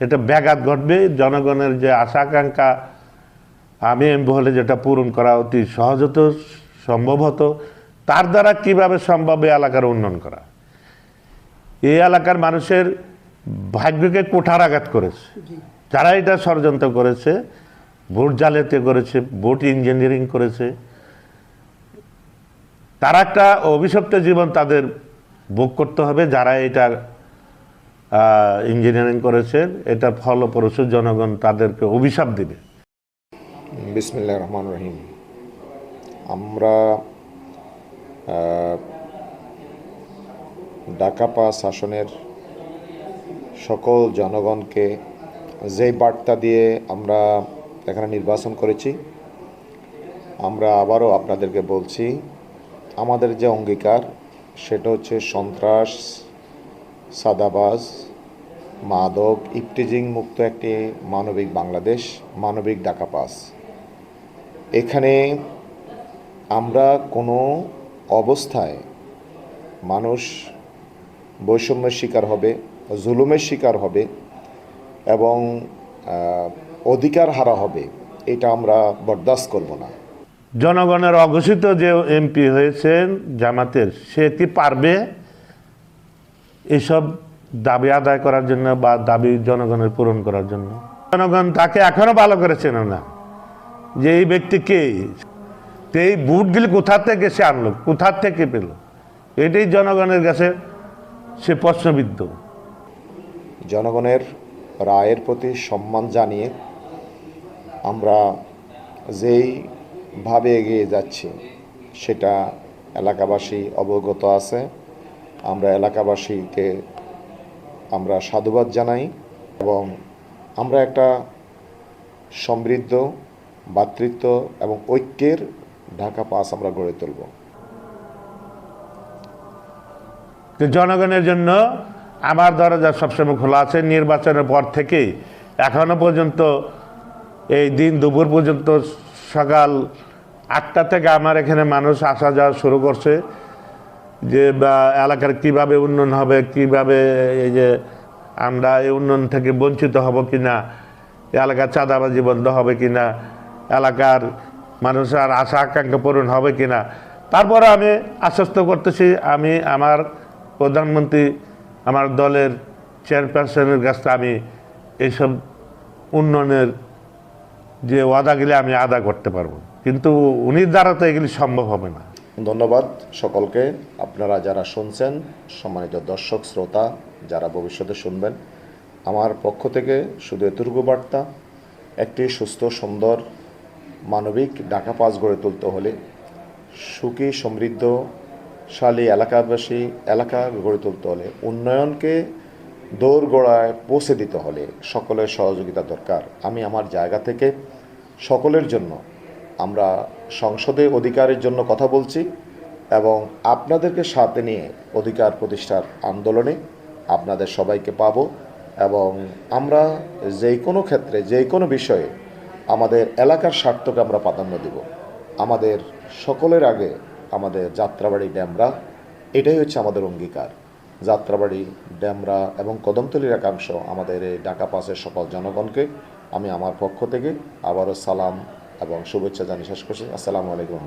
এটা ব্যাঘাত ঘটবে। জনগণের যে আশা আকাঙ্ক্ষা আমি বলে যেটা পূরণ করা অতি সহজ হতো, সম্ভব হতো, তার দ্বারা কিভাবে সম্ভব এই এলাকার উন্নয়ন করা। এই এলাকার মানুষের ভাগ্যকে কুঠারাঘাত করেছে যারা এটা ষড়যন্ত্র করেছে, ভোট জালিয়াতি করেছে, ভোট ইঞ্জিনিয়ারিং করেছে। তারা একটা অভিশপ্ত জীবন তাদের ভোগ করতে হবে। যারা এটা ইঞ্জিনিয়ারিং করেছেন, এটা ফলপ্রসূ জনগণ তাদেরকে অভিশাপ দিবে। বিসমিল্লাহির রহমানির রহিম। আমরা ঢাকা ৫ আসনের সকল জনগণকে যেই বার্তা দিয়ে আমরা এখানে নির্বাচন করেছি, আমরা আবারও আপনাদেরকে বলছি, আমাদের যে অঙ্গীকার সেটা হচ্ছে সন্ত্রাস, সাদাবাজ, মাদক, ইফটিজিং মুক্ত একটি মানবিক বাংলাদেশ, মানবিক ঢাকা ৫। এখানে আমরা কোনো অবস্থায় মানুষ বৈষম্যের শিকার হবে, জুলুমের শিকার হবে এবং অধিকার হারা হবে, এটা আমরা বরদাস্ত করব না। জনগণের অঘোষিত যে এমপি হয়েছেন জামাতের, সে কি পারবে এসব দাবি আদায় করার জন্য বা দাবি জনগণের পূরণ করার জন্য? জনগণ তাকে এখনো ভালো করে চেনে না যে এই ব্যক্তিকে, এই বুটগুলি কোথা থেকে সে আনলো, কোথা থেকে পেল, এটাই জনগণের কাছে সে প্রশ্নবিদ্ধ। জনগণের রায়ের প্রতি সম্মান জানিয়ে আমরা যেইভাবে এগিয়ে যাচ্ছি সেটা এলাকাবাসী অবগত আছে। আমরা এলাকাবাসীকে আমরা সাধুবাদ জানাই এবং আমরা একটা সমৃদ্ধ ভ্রাতৃত্ব এবং ঐক্যের ঢাকা ৫ আমরা গড়ে তুলব। জনগণের জন্য আমার দরজা সবসময় খোলা আছে। নির্বাচনের পর থেকে এখনো পর্যন্ত, এই দিন দুপুর পর্যন্ত, সকাল ৮টা থেকে আমার এখানে মানুষ আসা যাওয়া শুরু করছে যে এলাকার কিভাবে উন্নয়ন হবে, কিভাবে এই যে আমরা এই উন্নয়ন থেকে বঞ্চিত হব কিনা, এলাকার চাঁদাবাজি বন্ধ হবে কিনা, এলাকার মানুষের আশা আকাঙ্ক্ষা পূরণ হবে কিনা। তারপরে আমি আশ্বস্ত করতেছি, আমি আমার প্রধানমন্ত্রী, আমার দলের চেয়ারপারসনের কাছে আমি এইসব উন্নয়নের যে ওয়াদাগুলি আমি আদা করতে পারবো, কিন্তু উনির দ্বারা তো এগুলি সম্ভব হবে না। ধন্যবাদ সকলকে। আপনারা যারা শুনছেন, সম্মানিত দর্শক শ্রোতা যারা ভবিষ্যতে শুনবেন, আমার পক্ষ থেকে শুধু এতটুকু বার্তা, একটি সুস্থ সুন্দর মানবিক ঢাকা ৫ গড়ে তুলতে হলে, সুখী সমৃদ্ধশালী এলাকা গড়ে তুলতে হলে, উন্নয়নকে দোরগোড়ায় পৌঁছে দিতে হলে সকলের সহযোগিতা দরকার। আমি আমার জায়গা থেকে সকলের জন্য, আমরা সংসদে অধিকারের জন্য কথা বলছি এবং আপনাদেরকে সাথে নিয়ে অধিকার প্রতিষ্ঠার আন্দোলনে আপনাদের সবাইকে পাব এবং আমরা যেই কোনো ক্ষেত্রে, যেই কোনো বিষয়ে আমাদের এলাকার স্বার্থকে আমরা প্রাধান্য দেব। আমাদের সকলের আগে আমাদের যাত্রাবাড়ি ডেমরা, এটাই হচ্ছে আমাদের অঙ্গীকার। যাত্রাবাড়ি, ডেমরা এবং কদমতলীর একাংশ আমাদের এই ঢাকা ৫-এর সকল জনগণকে আমি আমার পক্ষ থেকে আবারও সালাম এবং শুভেচ্ছা জানিয়ে শেষ করছি। আসসালামু আলাইকুম।